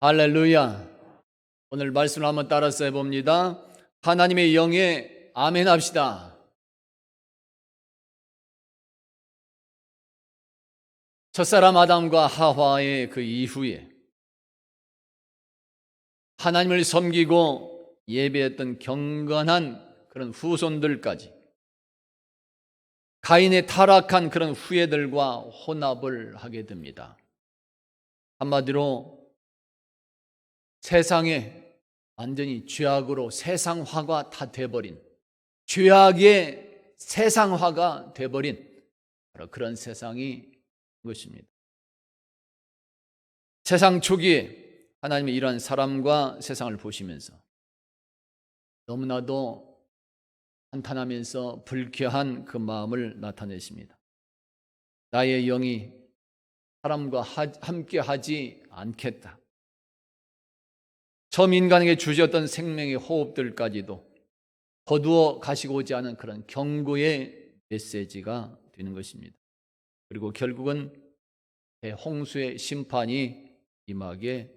할렐루야. 오늘 말씀을 한번 따라서 해봅니다. 하나님의 영에 아멘 합시다. 첫사람 아담과 하와의 그 이후에 하나님을 섬기고 예배했던 경건한 그런 후손들까지 가인의 타락한 그런 후예들과 혼합을 하게 됩니다. 한마디로 세상에 완전히 죄악으로 세상화가 다 돼버린, 죄악의 세상화가 돼버린 바로 그런 세상이 것입니다. 세상 초기에 하나님이 이러한 사람과 세상을 보시면서 너무나도 한탄하면서 불쾌한 그 마음을 나타내십니다. 나의 영이 사람과 함께 하지 않겠다. 처음 인간에게 주셨던 생명의 호흡들까지도 거두어 가시고자 하는 그런 경고의 메시지가 되는 것입니다. 그리고 결국은 대홍수의 심판이 임하게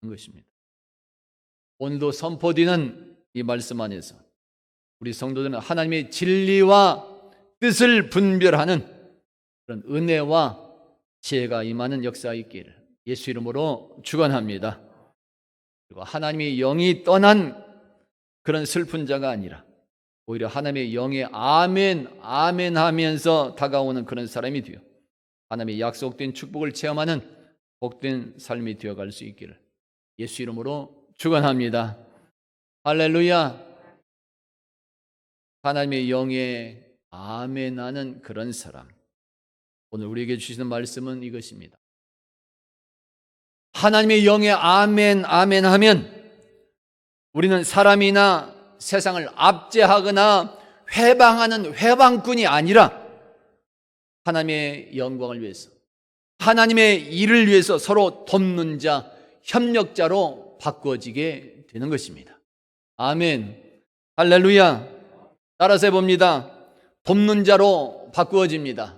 된 것입니다. 오늘도 선포되는 이 말씀 안에서 우리 성도들은 하나님의 진리와 뜻을 분별하는 그런 은혜와 지혜가 임하는 역사가 있기를 예수 이름으로 축원합니다. 그리고 하나님의 영이 떠난 그런 슬픈 자가 아니라 오히려 하나님의 영에 아멘, 아멘 하면서 다가오는 그런 사람이 되어 하나님의 약속된 축복을 체험하는 복된 삶이 되어갈 수 있기를 예수 이름으로 축원합니다. 할렐루야. 하나님의 영에 아멘 하는 그런 사람, 오늘 우리에게 주시는 말씀은 이것입니다. 하나님의 영에 아멘, 아멘 하면 우리는 사람이나 세상을 압제하거나 회방하는 회방꾼이 아니라 하나님의 영광을 위해서, 하나님의 일을 위해서 서로 돕는 자, 협력자로 바꿔지게 되는 것입니다. 아멘. 할렐루야. 따라서 해봅니다. 돕는 자로 바꾸어집니다.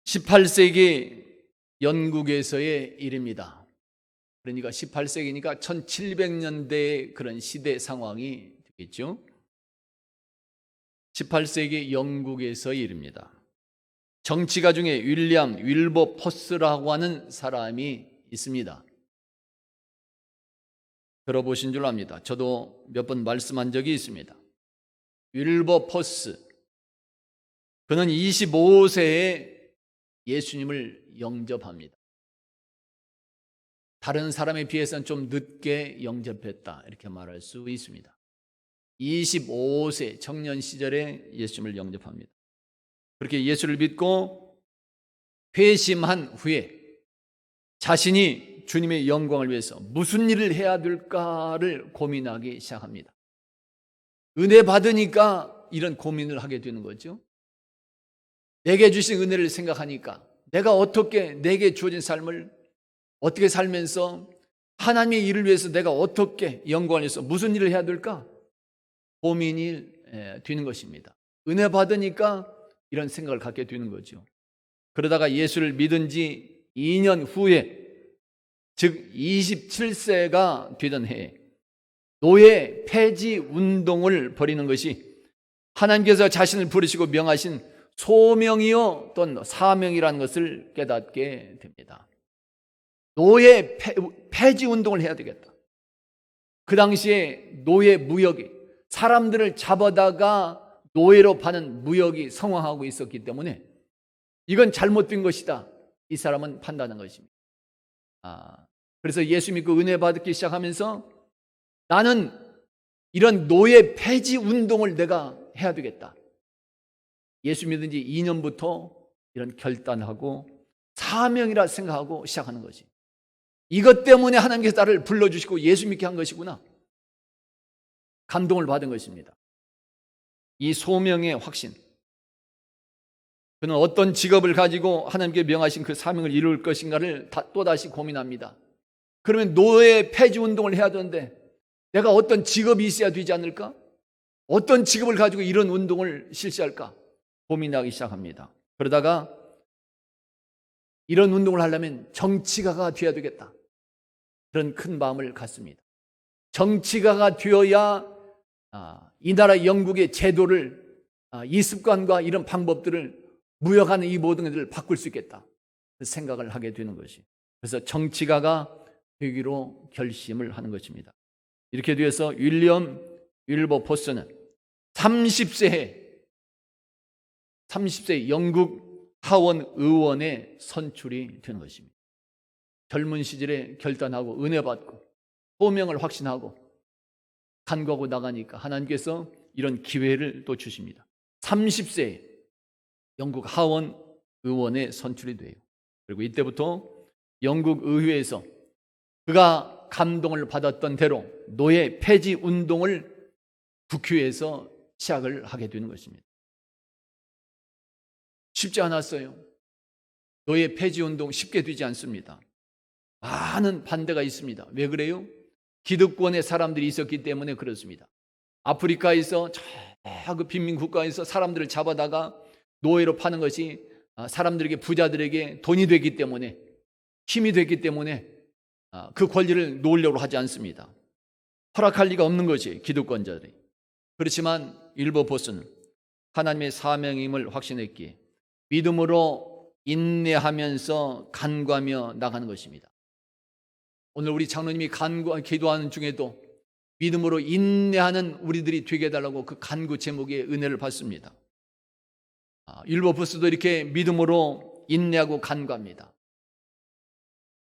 (18세기) 영국에서의 일입니다. 그러니까 18세기니까 1700년대의 그런 시대 상황이 되겠죠. 18세기 영국에서의 일입니다. 정치가 중에 윌리엄 윌버포스라고 하는 사람이 있습니다. 들어보신 줄 압니다. 저도 몇 번 말씀한 적이 있습니다. 윌버포스, 그는 25세에 예수님을 영접합니다. 다른 사람에 비해서는 좀 늦게 영접했다, 이렇게 말할 수 있습니다. 25세 청년 시절에 예수님을 영접합니다. 그렇게 예수를 믿고 회심한 후에 자신이 주님의 영광을 위해서 무슨 일을 해야 될까를 고민하기 시작합니다. 은혜 받으니까 이런 고민을 하게 되는 거죠. 내게 주신 은혜를 생각하니까 내가 어떻게 내게 주어진 삶을 어떻게 살면서 하나님의 일을 위해서 내가 어떻게 영광을 위해서 무슨 일을 해야 될까 고민이 되는 것입니다. 은혜 받으니까 이런 생각을 갖게 되는 거죠. 그러다가 예수를 믿은 지 2년 후에, 즉 27세가 되던 해에 노예 폐지 운동을 벌이는 것이 하나님께서 자신을 부르시고 명하신 소명이요 또는 사명이라는 것을 깨닫게 됩니다. 노예 폐지 운동을 해야 되겠다. 그 당시에 노예 무역이, 사람들을 잡아다가 노예로 파는 무역이 성황하고 있었기 때문에 이건 잘못된 것이다, 이 사람은 판단한 것입니다. 그래서 예수 믿고 은혜 받기 시작하면서 나는 이런 노예 폐지 운동을 내가 해야 되겠다. 예수 믿은 지 2년부터 이런 결단하고 사명이라 생각하고 시작하는 것이, 이것 때문에 하나님께서 나를 불러주시고 예수 믿게 한 것이구나, 감동을 받은 것입니다. 이 소명의 확신, 그는 어떤 직업을 가지고 하나님께 명하신 그 사명을 이룰 것인가를 또다시 고민합니다. 그러면 노예 폐지 운동을 해야 되는데 내가 어떤 직업이 있어야 되지 않을까? 어떤 직업을 가지고 이런 운동을 실시할까? 고민하기 시작합니다. 그러다가 이런 운동을 하려면 정치가가 되어야 되겠다. 그런 큰 마음을 갖습니다. 정치가가 되어야 이 나라 영국의 제도를, 이 습관과 이런 방법들을, 무역하는 이 모든 것들을 바꿀 수 있겠다. 그 생각을 하게 되는 것이. 그래서 정치가가 되기로 결심을 하는 것입니다. 이렇게 되어서 윌리엄 윌버포스는 30세에 영국 하원 의원에 선출이 된 것입니다. 젊은 시절에 결단하고 은혜 받고 소명을 확신하고 간구하고 나가니까 하나님께서 이런 기회를 또 주십니다. 30세에 영국 하원 의원에 선출이 돼요. 그리고 이때부터 영국 의회에서 그가 감동을 받았던 대로 노예 폐지 운동을 국회에서 시작을 하게 되는 것입니다. 쉽지 않았어요. 노예 폐지 운동 쉽게 되지 않습니다. 많은 반대가 있습니다. 왜 그래요? 기득권의 사람들이 있었기 때문에 그렇습니다. 아프리카에서 그 빈민 국가에서 사람들을 잡아다가 노예로 파는 것이 사람들에게, 부자들에게 돈이 되기 때문에, 힘이 되기 때문에 그 권리를 놓으려고 하지 않습니다. 허락할 리가 없는 것이 기득권자들이. 그렇지만 윌버포스는 하나님의 사명임을 확신했기에 믿음으로 인내하면서 간구하며 나가는 것입니다. 오늘 우리 장로님이 기도하는 중에도 믿음으로 인내하는 우리들이 되게 해달라고 그 간구 제목의 은혜를 받습니다. 윌버포스도 이렇게 믿음으로 인내하고 간구합니다.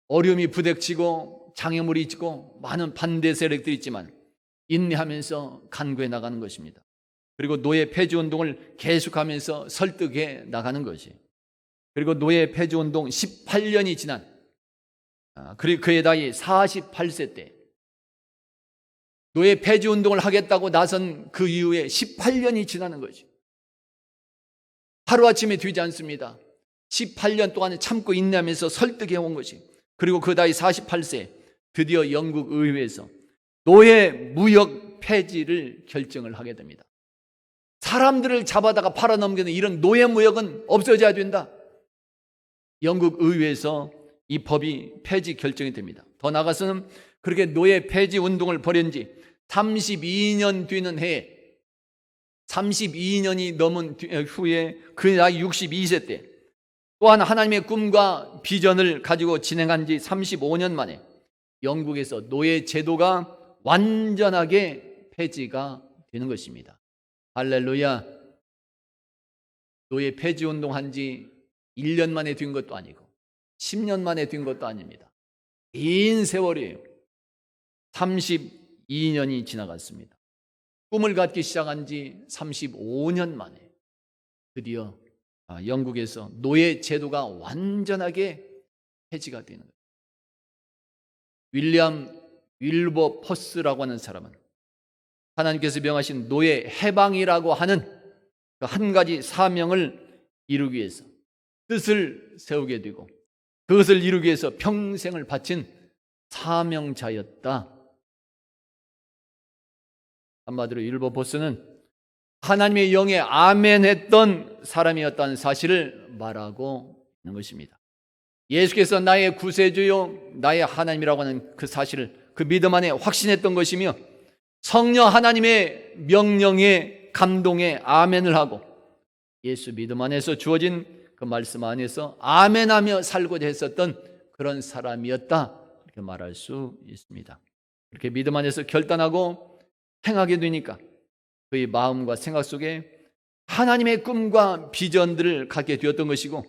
어려움이 부닥치고 장애물이 있고 많은 반대 세력들이 있지만 인내하면서 간구해 나가는 것입니다. 그리고 노예 폐지 운동을 계속하면서 설득해 나가는 것이. 그리고 노예 폐지 운동 18년이 지난, 그리고 그의 나이 48세 때 노예 폐지 운동을 하겠다고 나선 그 이후에 18년이 지나는 거죠. 하루아침에 되지 않습니다. 18년 동안 참고 인내하면서 설득해 온 것이. 그리고 그 나이 48세 드디어 영국 의회에서 노예 무역 폐지를 결정을 하게 됩니다. 사람들을 잡아다가 팔아넘기는 이런 노예 무역은 없어져야 된다. 영국 의회에서 이 법이 폐지 결정이 됩니다. 더 나아가서는 그렇게 노예 폐지 운동을 벌인 지 32년 되는 해에, 32년이 넘은 후에 그 나이 62세 때 또한 하나님의 꿈과 비전을 가지고 진행한 지 35년 만에 영국에서 노예 제도가 완전하게 폐지가 되는 것입니다. 할렐루야. 노예 폐지 운동한 지 1년 만에 된 것도 아니고 10년 만에 된 것도 아닙니다. 긴 세월이에요. 32년이 지나갔습니다. 꿈을 갖기 시작한 지 35년 만에 드디어 영국에서 노예 제도가 완전하게 폐지가 되는 거예요. 윌리엄 윌버포스라고 하는 사람은 하나님께서 명하신 노예 해방이라고 하는 그 한 가지 사명을 이루기 위해서 뜻을 세우게 되고 그것을 이루기 위해서 평생을 바친 사명자였다. 한마디로 윌버포스는 하나님의 영에 아멘했던 사람이었다는 사실을 말하고 있는 것입니다. 예수께서 나의 구세주요 나의 하나님이라고 하는 그 사실을 그 믿음 안에 확신했던 것이며 성령 하나님의 명령에 감동에 아멘을 하고 예수 믿음 안에서 주어진 그 말씀 안에서 아멘하며 살고자 했었던 그런 사람이었다, 이렇게 말할 수 있습니다. 이렇게 믿음 안에서 결단하고 행하게 되니까 그의 마음과 생각 속에 하나님의 꿈과 비전들을 갖게 되었던 것이고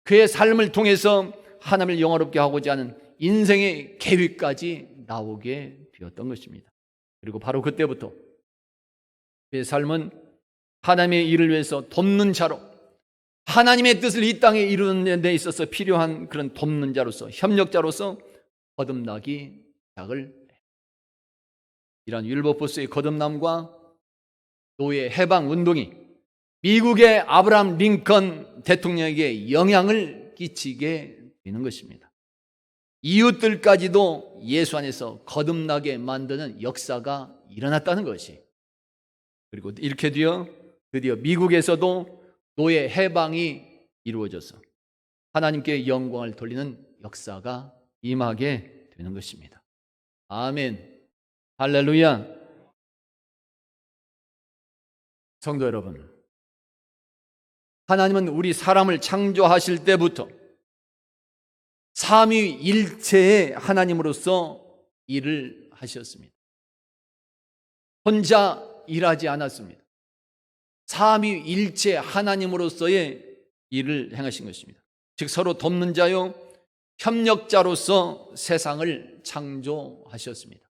그의 삶을 통해서 하나님을 영화롭게 하고자 하는 인생의 계획까지 나오게 되었던 것입니다. 그리고 바로 그때부터 그의 삶은 하나님의 일을 위해서 돕는 자로, 하나님의 뜻을 이 땅에 이루는 데 있어서 필요한 그런 돕는 자로서, 협력자로서 거듭나기 시작을 해요. 이러한 윌버포스의 거듭남과 노예 해방 운동이 미국의 아브라함 링컨 대통령에게 영향을 끼치게 되는 것입니다. 이웃들까지도 예수 안에서 거듭나게 만드는 역사가 일어났다는 것이. 그리고 이렇게 되어 드디어 미국에서도 노예 해방이 이루어져서 하나님께 영광을 돌리는 역사가 임하게 되는 것입니다. 아멘. 할렐루야. 성도 여러분, 하나님은 우리 사람을 창조하실 때부터 삼위일체의 하나님으로서 일을 하셨습니다. 혼자 일하지 않았습니다. 삼위일체 하나님으로서의 일을 행하신 것입니다. 즉 서로 돕는 자요 협력자로서 세상을 창조하셨습니다.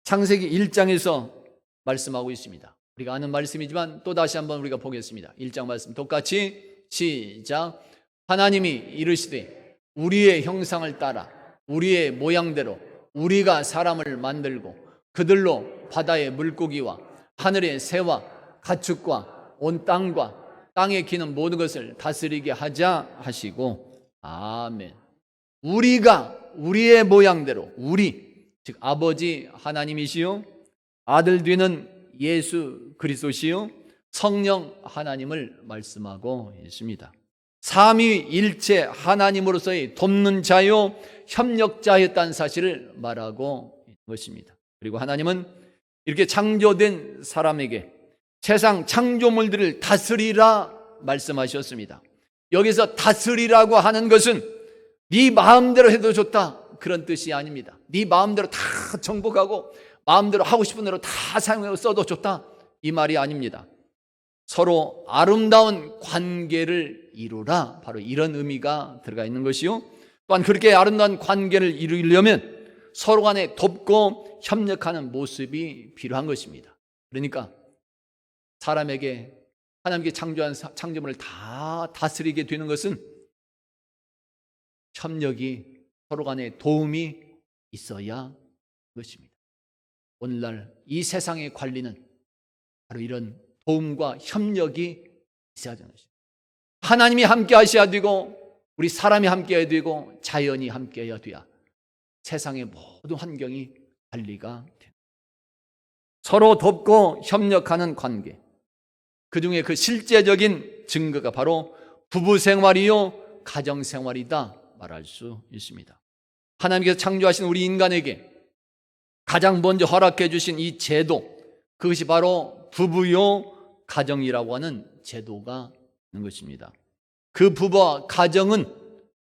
창세기 1장에서 말씀하고 있습니다. 우리가 아는 말씀이지만 또 다시 한번 우리가 보겠습니다. 1장 말씀 똑같이 시작. 하나님이 이르시되 우리의 형상을 따라 우리의 모양대로 우리가 사람을 만들고 그들로 바다의 물고기와 하늘의 새와 가축과 온 땅과 땅에 기는 모든 것을 다스리게 하자 하시고 아멘. 우리가 우리의 모양대로 즉 아버지 하나님이시요 아들 뒤는 예수 그리스도시요 성령 하나님을 말씀하고 있습니다. 삼위일체 하나님으로서의 돕는 자요 협력자였다는 사실을 말하고 있는 것입니다. 그리고 하나님은 이렇게 창조된 사람에게 세상 창조물들을 다스리라 말씀하셨습니다. 여기서 다스리라고 하는 것은 네 마음대로 해도 좋다 그런 뜻이 아닙니다. 네 마음대로 다 정복하고 마음대로 하고 싶은 대로 다 사용해서 써도 좋다 이 말이 아닙니다. 서로 아름다운 관계를 이루라 바로 이런 의미가 들어가 있는 것이요 또한 그렇게 아름다운 관계를 이루려면 서로 간에 돕고 협력하는 모습이 필요한 것입니다. 그러니까 사람에게 하나님께 창조한 창조물을 다 다스리게 되는 것은 협력이 서로 간에 도움이 있어야 하는 것입니다. 오늘날 이 세상의 관리는 바로 이런 도움과 협력이 있어야 되는 것입니다. 하나님이 함께 하셔야 되고 우리 사람이 함께 해야 되고 자연이 함께 해야 돼야 세상의 모든 환경이 관리가 됩니다. 서로 돕고 협력하는 관계 그 중에 그 실제적인 증거가 바로 부부 생활이요 가정 생활이다 말할 수 있습니다. 하나님께서 창조하신 우리 인간에게 가장 먼저 허락해 주신 이 제도 그것이 바로 부부요 가정이라고 하는 제도가 있는 것입니다. 그 부부와 가정은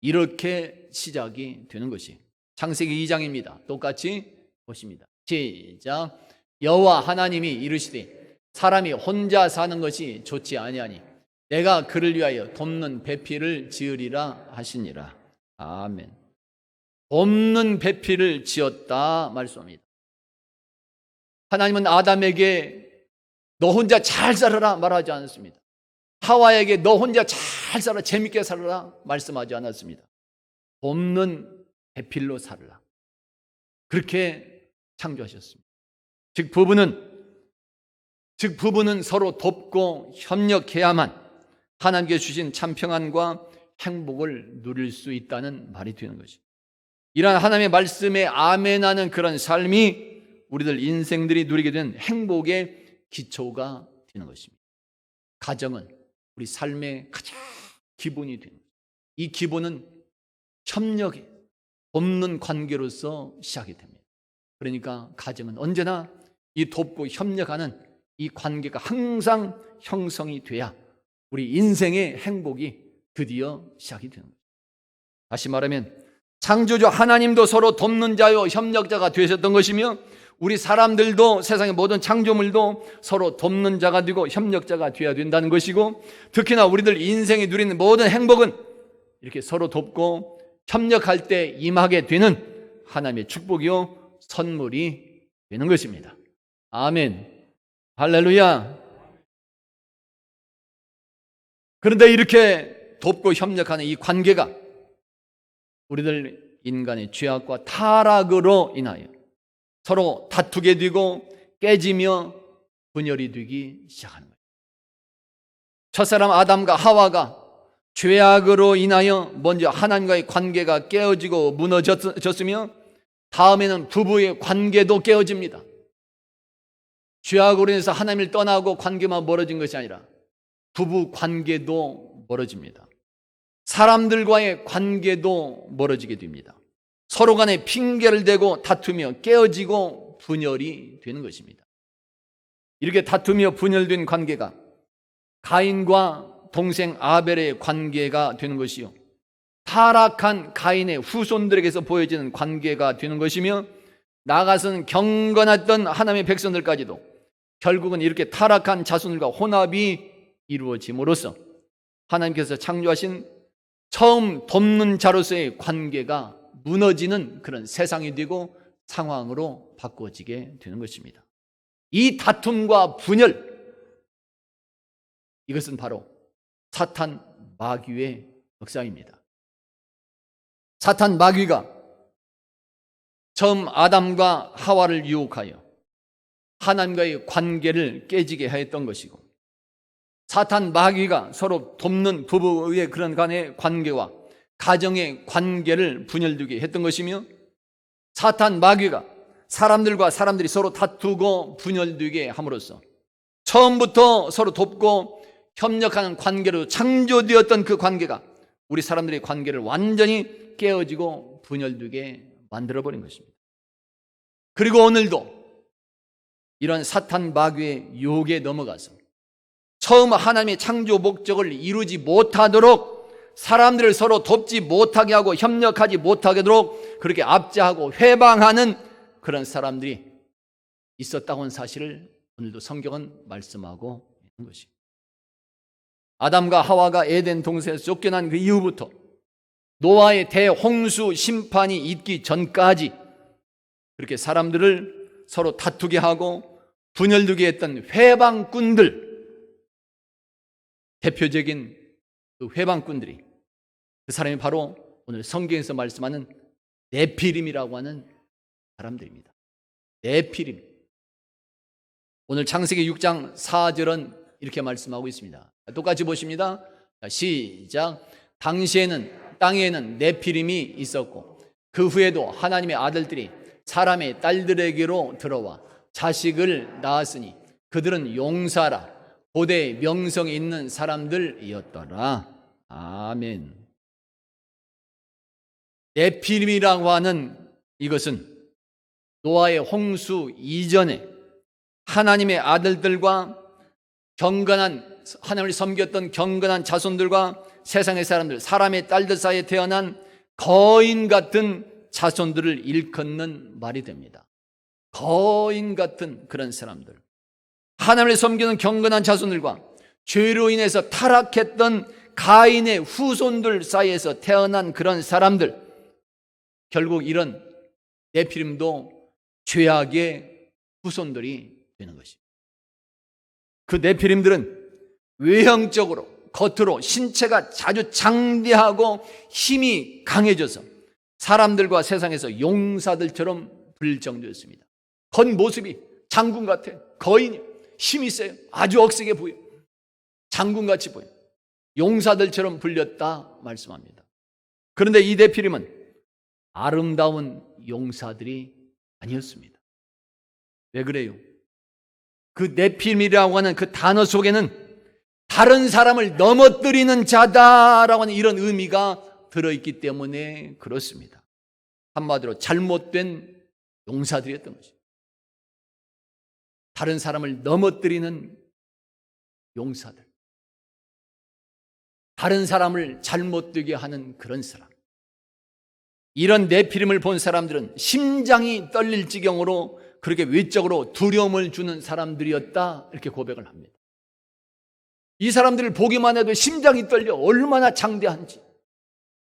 이렇게 시작이 되는 것이 창세기 2장입니다. 똑같이 보십니다. 시작. 여호와 하나님이 이르시되 사람이 혼자 사는 것이 좋지 아니하니 내가 그를 위하여 돕는 배필을 지으리라 하시니라. 아멘. 돕는 배필을 지었다 말씀합니다. 하나님은 아담에게 너 혼자 잘 살아라 말하지 않았습니다. 하와에게 너 혼자 잘 살아 재밌게 살아라 말씀하지 않았습니다. 돕는 배필로 살아라 그렇게 창조하셨습니다. 즉 부부는 서로 돕고 협력해야만 하나님께 주신 참 평안과 행복을 누릴 수 있다는 말이 되는 것입니다. 이러한 하나님의 말씀에 아멘하는 그런 삶이 우리들 인생들이 누리게 된 행복의 기초가 되는 것입니다. 가정은 우리 삶의 가장 기본이 되는 것입니다. 이 기본은 협력에 돕는 관계로서 시작이 됩니다. 그러니까 가정은 언제나 이 돕고 협력하는 이 관계가 항상 형성이 돼야 우리 인생의 행복이 드디어 시작이 되는 거죠. 다시 말하면 창조주 하나님도 서로 돕는 자요 협력자가 되셨던 것이며 우리 사람들도 세상의 모든 창조물도 서로 돕는 자가 되고 협력자가 되어야 된다는 것이고 특히나 우리들 인생이 누리는 모든 행복은 이렇게 서로 돕고 협력할 때 임하게 되는 하나님의 축복이요 선물이 되는 것입니다. 아멘. 할렐루야. 그런데 이렇게 돕고 협력하는 이 관계가 우리들 인간의 죄악과 타락으로 인하여 서로 다투게 되고 깨지며 분열이 되기 시작하는 거예요. 첫사람 아담과 하와가 죄악으로 인하여 먼저 하나님과의 관계가 깨어지고 무너졌으며 다음에는 부부의 관계도 깨어집니다. 죄악으로 인해서 하나님을 떠나고 관계만 멀어진 것이 아니라 부부 관계도 멀어집니다. 사람들과의 관계도 멀어지게 됩니다. 서로 간에 핑계를 대고 다투며 깨어지고 분열이 되는 것입니다. 이렇게 다투며 분열된 관계가 가인과 동생 아벨의 관계가 되는 것이요, 타락한 가인의 후손들에게서 보여지는 관계가 되는 것이며, 나아가서는 경건했던 하나님의 백성들까지도 결국은 이렇게 타락한 자손들과 혼합이 이루어짐으로써 하나님께서 창조하신 처음 돕는 자로서의 관계가 무너지는 그런 세상이 되고 상황으로 바꿔지게 되는 것입니다. 이 다툼과 분열, 이것은 바로 사탄 마귀의 역사입니다. 사탄 마귀가 처음 아담과 하와를 유혹하여 하나님과의 관계를 깨지게 하였던 것이고, 사탄 마귀가 서로 돕는 부부의 그런 간의 관계와 가정의 관계를 분열되게 했던 것이며, 사탄 마귀가 사람들과 사람들이 서로 다투고 분열되게 함으로써 처음부터 서로 돕고 협력하는 관계로 창조되었던 그 관계가 우리 사람들의 관계를 완전히 깨어지고 분열되게 만들어버린 것입니다. 그리고 오늘도 이런 사탄 마귀의 유혹에 넘어가서 처음 하나님의 창조 목적을 이루지 못하도록, 사람들을 서로 돕지 못하게 하고 협력하지 못하게 하도록 그렇게 압제하고 회방하는 그런 사람들이 있었다고 하는 사실을 오늘도 성경은 말씀하고 있는 것입니다. 아담과 하와가 에덴 동산에서 쫓겨난 그 이후부터 노아의 대홍수 심판이 있기 전까지 그렇게 사람들을 서로 다투게 하고 분열되게 했던 회방꾼들, 대표적인 그 회방꾼들이, 그 사람이 바로 오늘 성경에서 말씀하는 네피림이라고 하는 사람들입니다. 네피림. 오늘 창세기 6장 4절은 이렇게 말씀하고 있습니다. 똑같이 보십니다. 시작. 당시에는 땅에는 네피림이 있었고 그 후에도 하나님의 아들들이 사람의 딸들에게로 들어와 자식을 낳았으니 그들은 용사라 고대 명성이 있는 사람들이었더라. 아멘. 네피림이라고 하는 이것은 노아의 홍수 이전에 하나님의 아들들과 경건한, 하나님을 섬겼던 경건한 자손들과 세상의 사람들, 사람의 딸들 사이에 태어난 거인 같은 자손들을 일컫는 말이 됩니다. 거인 같은 그런 사람들, 하나님을 섬기는 경건한 자손들과 죄로 인해서 타락했던 가인의 후손들 사이에서 태어난 그런 사람들, 결국 이런 네피림도 죄악의 후손들이 되는 것입니다. 그 네피림들은 외형적으로, 겉으로 신체가 아주 장대하고 힘이 강해져서 사람들과 세상에서 용사들처럼 불릴 정도였습니다. 겉모습이 장군 같아. 거인이 힘이 세요. 아주 억세게 보여. 장군같이 보여. 용사들처럼 불렸다 말씀합니다. 그런데 이 네피림은 아름다운 용사들이 아니었습니다. 왜 그래요? 그 네피림이라고 하는 그 단어 속에는 다른 사람을 넘어뜨리는 자다라고 하는 이런 의미가 들어있기 때문에 그렇습니다. 한마디로 잘못된 용사들이었던 것입니다. 다른 사람을 넘어뜨리는 용사들, 다른 사람을 잘못되게 하는 그런 사람. 이런 네피림을 본 사람들은 심장이 떨릴 지경으로 그렇게 외적으로 두려움을 주는 사람들이었다, 이렇게 고백을 합니다. 이 사람들을 보기만 해도 심장이 떨려. 얼마나 장대한지,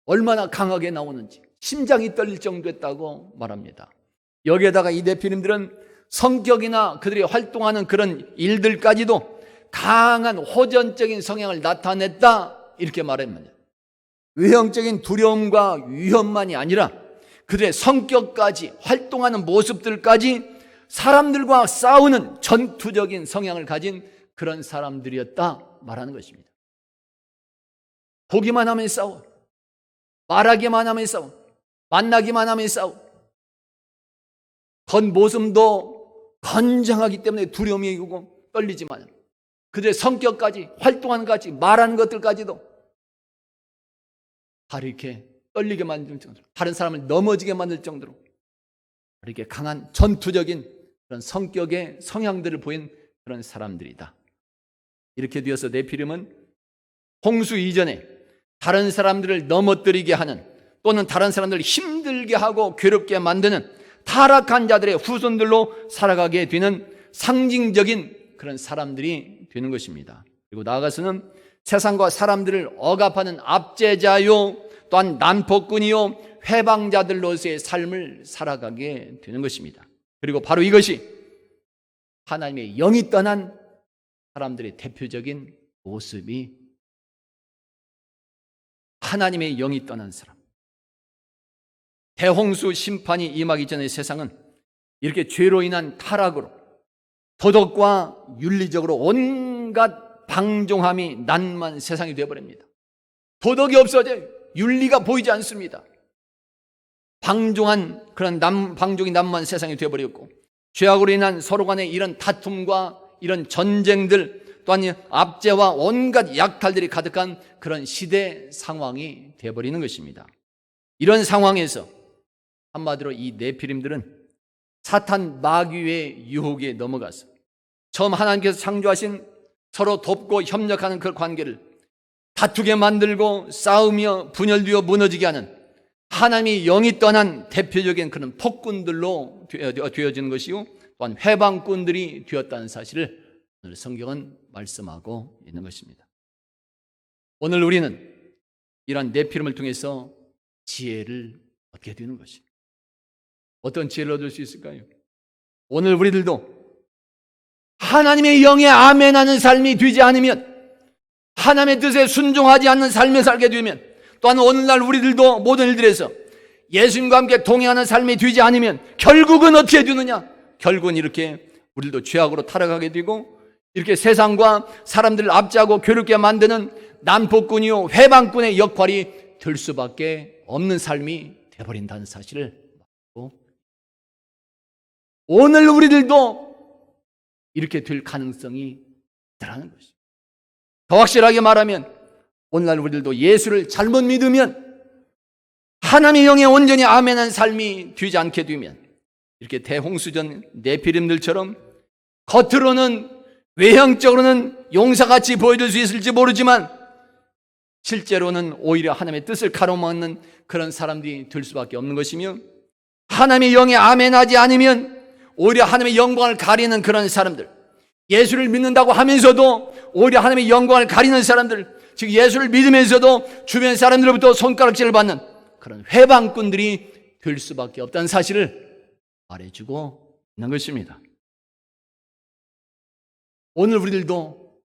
얼마나 강하게 나오는지 심장이 떨릴 정도였다고 말합니다. 여기에다가 이 네피림들은 성격이나 그들이 활동하는 그런 일들까지도 강한 호전적인 성향을 나타냈다, 이렇게 말합니다. 외형적인 두려움과 위험만이 아니라 그들의 성격까지, 활동하는 모습들까지 사람들과 싸우는 전투적인 성향을 가진 그런 사람들이었다 말하는 것입니다. 보기만 하면 싸워, 말하기만 하면 싸워, 만나기만 하면 싸워. 겉모습도 건장하기 때문에 두려움이 이고 떨리지만 그들의 성격까지, 활동하는 것까지, 말하는 것들까지도 바로 이렇게 떨리게 만들 정도로, 다른 사람을 넘어지게 만들 정도로 이렇게 강한 전투적인 그런 성격의 성향들을 보인 그런 사람들이다. 이렇게 되어서 네피림은 홍수 이전에 다른 사람들을 넘어뜨리게 하는, 또는 다른 사람들을 힘들게 하고 괴롭게 만드는 타락한 자들의 후손들로 살아가게 되는 상징적인 그런 사람들이 되는 것입니다. 그리고 나아가서는 세상과 사람들을 억압하는 압제자요, 또한 난폭꾼이요, 회방자들로서의 삶을 살아가게 되는 것입니다. 그리고 바로 이것이 하나님의 영이 떠난 사람들의 대표적인 모습이, 하나님의 영이 떠난 사람. 대홍수 심판이 임하기 전의 세상은 이렇게 죄로 인한 타락으로 도덕과 윤리적으로 온갖 방종함이 난무한 세상이 되어버립니다. 도덕이 없어져요. 윤리가 보이지 않습니다. 방종한 그런 방종이 난무한 세상이 되어버렸고, 죄악으로 인한 서로 간의 이런 다툼과 이런 전쟁들, 또한 압제와 온갖 약탈들이 가득한 그런 시대 상황이 되어버리는 것입니다. 이런 상황에서 한마디로 이 네피림들은 사탄 마귀의 유혹에 넘어가서 처음 하나님께서 창조하신 서로 돕고 협력하는 그 관계를 다투게 만들고 싸우며 분열되어 무너지게 하는 하나님의 영이 떠난 대표적인 그런 폭군들로 되어지는 것이요, 또한 회방꾼들이 되었다는 사실을 오늘 성경은 말씀하고 있는 것입니다. 오늘 우리는 이러한 네피림을 통해서 지혜를 얻게 되는 것입니다. 어떤 지혜를 얻을 수 있을까요? 오늘 우리들도 하나님의 영에 아멘하는 삶이 되지 않으면, 하나님의 뜻에 순종하지 않는 삶을 살게 되면, 또한 오늘날 우리들도 모든 일들에서 예수님과 함께 동행하는 삶이 되지 않으면 결국은 어떻게 되느냐? 결국은 이렇게 우리들도 죄악으로 타락하게 되고, 이렇게 세상과 사람들을 압제하고 괴롭게 만드는 난폭꾼이요 회방꾼의 역할이 될 수밖에 없는 삶이 되어버린다는 사실을 말하고, 오늘 우리들도 이렇게 될 가능성이 있다는 것입니다. 더 확실하게 말하면 오늘날 우리들도 예수를 잘못 믿으면, 하나님의 영에 온전히 아멘한 삶이 되지 않게 되면, 이렇게 대홍수전 네피림들처럼 겉으로는 외형적으로는 용사같이 보여줄 수 있을지 모르지만 실제로는 오히려 하나님의 뜻을 가로막는 그런 사람들이 될 수밖에 없는 것이며, 하나님의 영에 아멘하지 않으면 오히려 하나님의 영광을 가리는 그런 사람들, 예수를 믿는다고 하면서도 오히려 하나님의 영광을 가리는 사람들, 즉 예수를 믿으면서도 주변 사람들로부터 손가락질을 받는 그런 회방꾼들이 될 수밖에 없다는 사실을 말해주고 있는 것입니다. 오늘 우리들도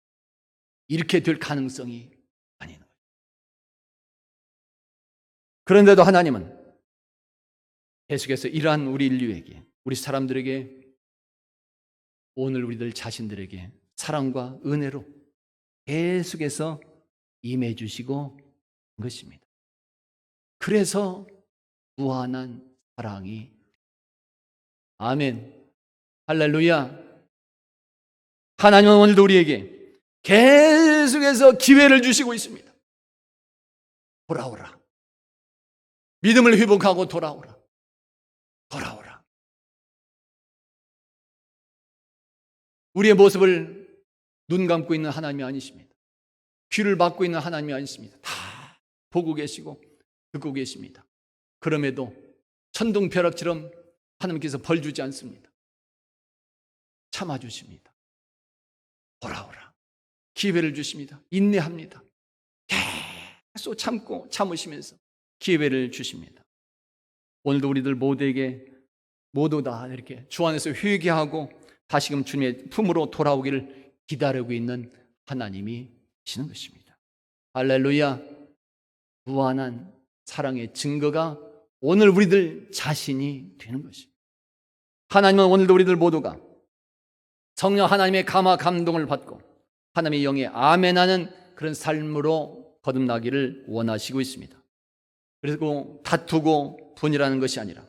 이렇게 될 가능성이 많이 있는 거예요. 그런데도 하나님은 계속해서 이러한 우리 인류에게, 우리 사람들에게, 오늘 우리들 자신들에게 사랑과 은혜로 계속해서 임해 주시고 있는 것입니다. 그래서 무한한 사랑이, 아멘, 할렐루야. 하나님은 오늘도 우리에게 계속해서 기회를 주시고 있습니다. 돌아오라. 믿음을 회복하고 돌아오라. 돌아오라. 우리의 모습을 눈 감고 있는 하나님이 아니십니다. 귀를 막고 있는 하나님이 아니십니다. 다 보고 계시고 듣고 계십니다. 그럼에도 천둥벼락처럼 하나님께서 벌 주지 않습니다. 참아주십니다. 돌아오라. 기회를 주십니다. 인내합니다. 계속 참고 참으시면서 기회를 주십니다. 오늘도 우리들 모두에게 모두 다 이렇게 주 안에서 회개하고 다시금 주님의 품으로 돌아오기를 기다리고 있는 하나님이 계시는 것입니다. 할렐루야. 무한한 사랑의 증거가 오늘 우리들 자신이 되는 것입니다. 하나님은 오늘도 우리들 모두가 성령 하나님의 감화 감동을 받고 하나님의 영에 아멘하는 그런 삶으로 거듭나기를 원하시고 있습니다. 그리고 다투고 분이라는 것이 아니라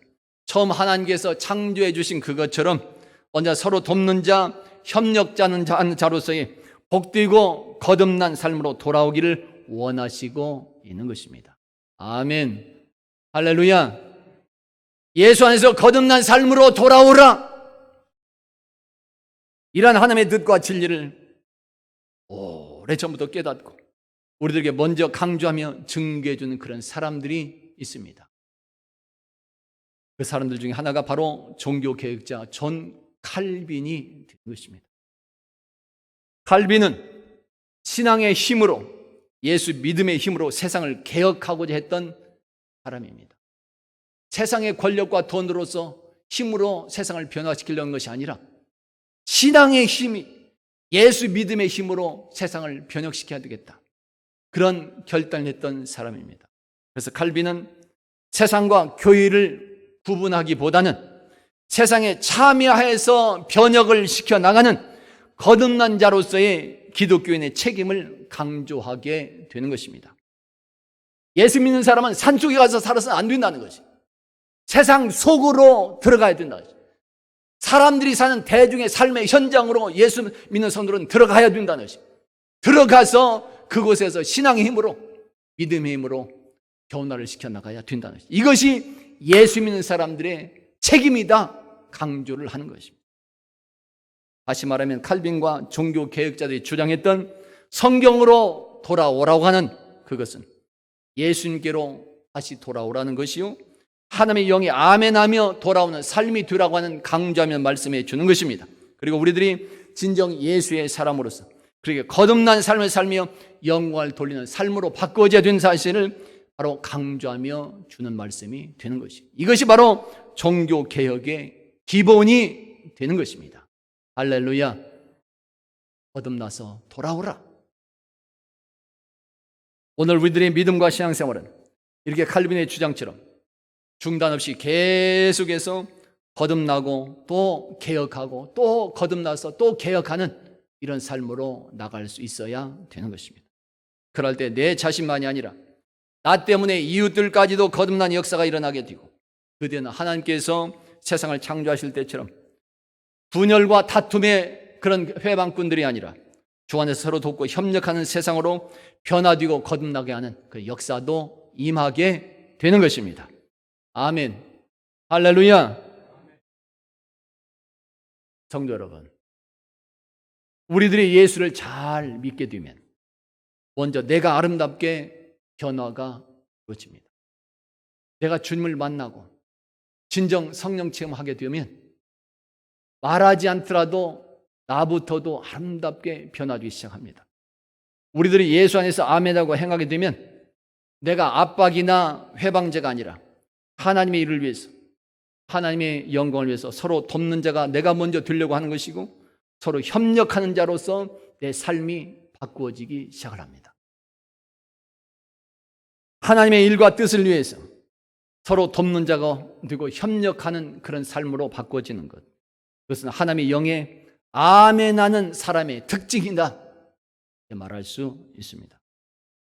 처음 하나님께서 창조해 주신 그것처럼 언제 서로 돕는 자, 협력자는 자로서의 복되고 거듭난 삶으로 돌아오기를 원하시고 있는 것입니다. 아멘. 할렐루야. 예수 안에서 거듭난 삶으로 돌아오라. 이러한 하나님의 뜻과 진리를 오래전부터 깨닫고 우리들에게 먼저 강조하며 증거해 주는 그런 사람들이 있습니다. 그 사람들 중에 하나가 바로 종교개혁자 존 칼빈이 된 것입니다. 칼빈은 신앙의 힘으로, 예수 믿음의 힘으로 세상을 개혁하고자 했던 사람입니다. 세상의 권력과 돈으로서 힘으로 세상을 변화시키려는 것이 아니라 신앙의 힘이, 예수 믿음의 힘으로 세상을 변혁시켜야 되겠다, 그런 결단을 했던 사람입니다. 그래서 칼빈은 세상과 교회를 구분하기보다는 세상에 참여해서 변혁을 시켜나가는 거듭난 자로서의 기독교인의 책임을 강조하게 되는 것입니다. 예수 믿는 사람은 산속에 가서 살아서는 안 된다는 것이, 세상 속으로 들어가야 된다. 사람들이 사는 대중의 삶의 현장으로 예수 믿는 성도들은 들어가야 된다는 것이, 들어가서 그곳에서 신앙의 힘으로, 믿음의 힘으로 변화를 시켜나가야 된다는 것이, 이것이 예수 믿는 사람들의 책임이다 강조를 하는 것입니다. 다시 말하면 칼빈과 종교 개혁자들이 주장했던 성경으로 돌아오라고 하는 그것은 예수님께로 다시 돌아오라는 것이요, 하나님의 영이 아멘하며 돌아오는 삶이 되라고 하는 강조하며 말씀해 주는 것입니다. 그리고 우리들이 진정 예수의 사람으로서 그렇게 거듭난 삶을 살며 영광을 돌리는 삶으로 바꿔져야 되는 사실을 바로 강조하며 주는 말씀이 되는 것입니다. 이것이 바로 종교개혁의 기본이 되는 것입니다. 할렐루야. 거듭나서 돌아오라. 오늘 우리들의 믿음과 신앙생활은 이렇게 칼빈의 주장처럼 중단 없이 계속해서 거듭나고 또 개혁하고 또 거듭나서 또 개혁하는 이런 삶으로 나갈 수 있어야 되는 것입니다. 그럴 때 내 자신만이 아니라 나 때문에 이웃들까지도 거듭난 역사가 일어나게 되고, 그때는 하나님께서 세상을 창조하실 때처럼 분열과 다툼의 그런 회방꾼들이 아니라 주 안에서 서로 돕고 협력하는 세상으로 변화되고 거듭나게 하는 그 역사도 임하게 되는 것입니다. 아멘. 할렐루야. 성도 여러분, 우리들이 예수를 잘 믿게 되면 먼저 내가 아름답게 변화가 이루어집니다. 내가 주님을 만나고 진정 성령 체험하게 되면 말하지 않더라도 나부터도 아름답게 변화되기 시작합니다. 우리들이 예수 안에서 아멘하고 행하게 되면 내가 압박이나 회방제가 아니라 하나님의 일을 위해서, 하나님의 영광을 위해서 서로 돕는 자가 내가 먼저 되려고 하는 것이고, 서로 협력하는 자로서 내 삶이 바꾸어지기 시작을 합니다. 하나님의 일과 뜻을 위해서 서로 돕는 자가 되고 협력하는 그런 삶으로 바꿔지는 것, 그것은 하나님의 영의 아멘하는 사람의 특징이다 말할 수 있습니다.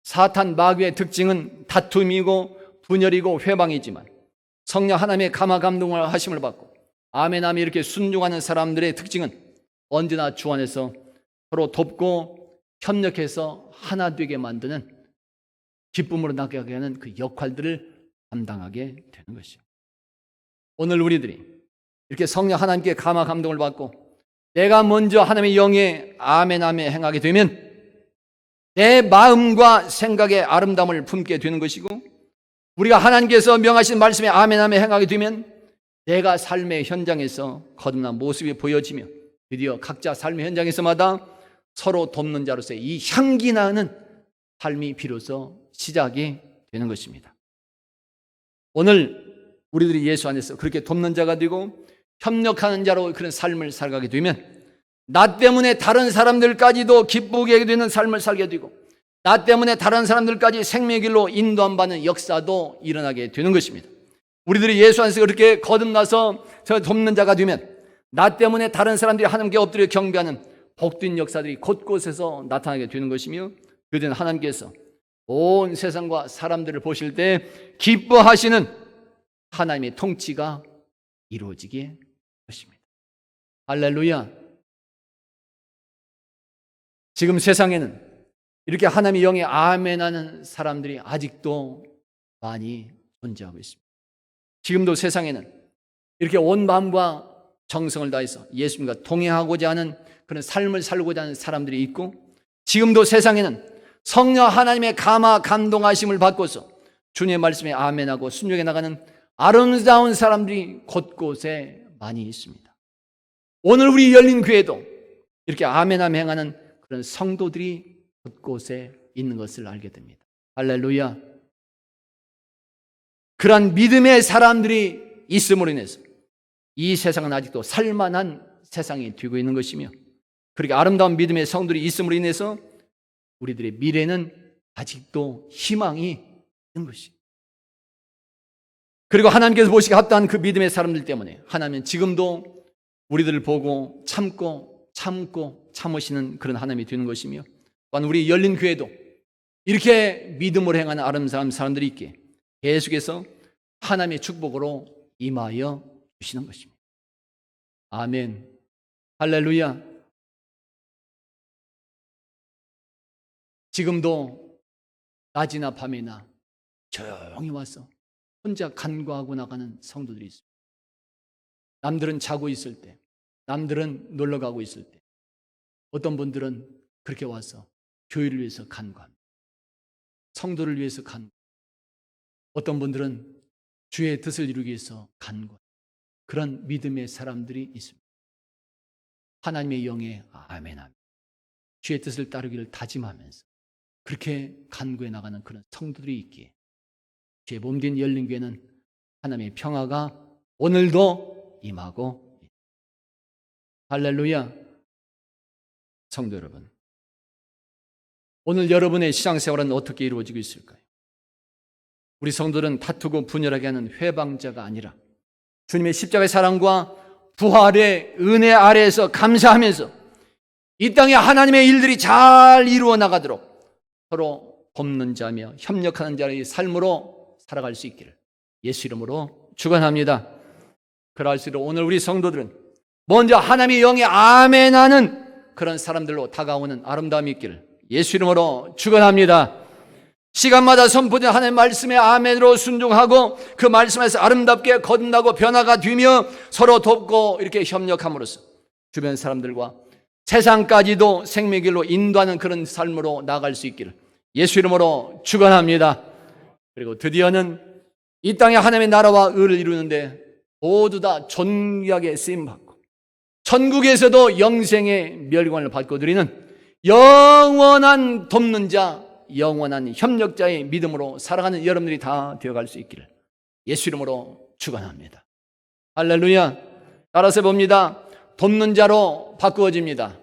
사탄 마귀의 특징은 다툼이고 분열이고 회방이지만 성령 하나님의 감화 감동을 하심을 받고 아멘하며 이렇게 순종하는 사람들의 특징은 언제나 주 안에서 서로 돕고 협력해서 하나 되게 만드는, 기쁨으로 나가게 하는 그 역할들을 감당하게 되는 것이죠. 오늘 우리들이 이렇게 성령 하나님께 감화 감동을 받고 내가 먼저 하나님의 영에 아멘하며 행하게 되면 내 마음과 생각의 아름다움을 품게 되는 것이고, 우리가 하나님께서 명하신 말씀에 아멘하며 행하게 되면 내가 삶의 현장에서 거듭난 모습이 보여지며 드디어 각자 삶의 현장에서마다 서로 돕는 자로서의 이 향기 나는 삶이 비로소 시작이 되는 것입니다. 오늘 우리들이 예수 안에서 그렇게 돕는 자가 되고 협력하는 자로 그런 삶을 살아가게 되면 나 때문에 다른 사람들까지도 기쁘게 하게 되는 삶을 살게 되고, 나 때문에 다른 사람들까지 생명의 길로 인도함 받는 역사도 일어나게 되는 것입니다. 우리들이 예수 안에서 그렇게 거듭나서 저 돕는 자가 되면 나 때문에 다른 사람들이 하나님께 엎드려 경배하는 복된 역사들이 곳곳에서 나타나게 되는 것이며, 그때는 하나님께서 온 세상과 사람들을 보실 때 기뻐하시는 하나님의 통치가 이루어지게 것입니다. 할렐루야. 지금 세상에는 이렇게 하나님의 영에 아멘하는 사람들이 아직도 많이 존재하고 있습니다. 지금도 세상에는 이렇게 온 마음과 정성을 다해서 예수님과 동행하고자 하는 그런 삶을 살고자 하는 사람들이 있고, 지금도 세상에는 성령 하나님의 감동하심을 받고서 주님의 말씀에 아멘하고 순종해 나가는 아름다운 사람들이 곳곳에 많이 있습니다. 오늘 우리 열린 교회도 이렇게 아멘함 행하는 그런 성도들이 곳곳에 있는 것을 알게 됩니다. 할렐루야. 그러한 믿음의 사람들이 있음으로 인해서 이 세상은 아직도 살만한 세상이 되고 있는 것이며, 그렇게 아름다운 믿음의 성들이 있음으로 인해서 우리들의 미래는 아직도 희망이 있는 것입니다. 그리고 하나님께서 보시기에 합당한 그 믿음의 사람들 때문에 하나님은 지금도 우리들을 보고 참으시는 그런 하나님이 되는 것이며, 또한 우리 열린 교회도 이렇게 믿음으로 행하는 아름다운 사람들이 있기에 계속해서 하나님의 축복으로 임하여 주시는 것입니다. 아멘. 할렐루야. 지금도 낮이나 밤이나 조용히 와서 혼자 간구하고 나가는 성도들이 있습니다. 남들은 자고 있을 때, 남들은 놀러 가고 있을 때, 어떤 분들은 그렇게 와서 교회를 위해서 간구합니다. 성도를 위해서 간구. 어떤 분들은 주의 뜻을 이루기 위해서 간구. 그런 믿음의 사람들이 있습니다. 하나님의 영에 아멘하며 주의 뜻을 따르기를 다짐하면서 그렇게 간구해 나가는 그런 성도들이 있기에 주의 몸된 열린 교회는 하나님의 평화가 오늘도 임하고 있습니다. 할렐루야. 성도 여러분, 오늘 여러분의 신앙생활은 어떻게 이루어지고 있을까요? 우리 성도들은 다투고 분열하게 하는 회방자가 아니라 주님의 십자가의 사랑과 부활의 은혜 아래에서 감사하면서 이 땅에 하나님의 일들이 잘 이루어 나가도록 서로 돕는 자며 협력하는 자의 삶으로 살아갈 수 있기를 예수 이름으로 축원합니다. 그럴수록 오늘 우리 성도들은 먼저 하나님의 영에 아멘하는 그런 사람들로 다가오는 아름다움이 있기를 예수 이름으로 축원합니다. 시간마다 선포된 하나님의 말씀에 아멘으로 순종하고 그 말씀에서 아름답게 거듭나고 변화가 되며 서로 돕고 이렇게 협력함으로써 주변 사람들과 세상까지도 생명의 길로 인도하는 그런 삶으로 나아갈 수 있기를 예수 이름으로 축원합니다. 그리고 드디어는 이 땅에 하나님의 나라와 의를 이루는데 모두 다 존귀하게 쓰임받고 천국에서도 영생의 멸관을 받고 드리는 영원한 돕는 자, 영원한 협력자의 믿음으로 살아가는 여러분들이 다 되어갈 수 있기를 예수 이름으로 축원합니다. 할렐루야. 따라서 봅니다. 돕는 자로 바꾸어집니다.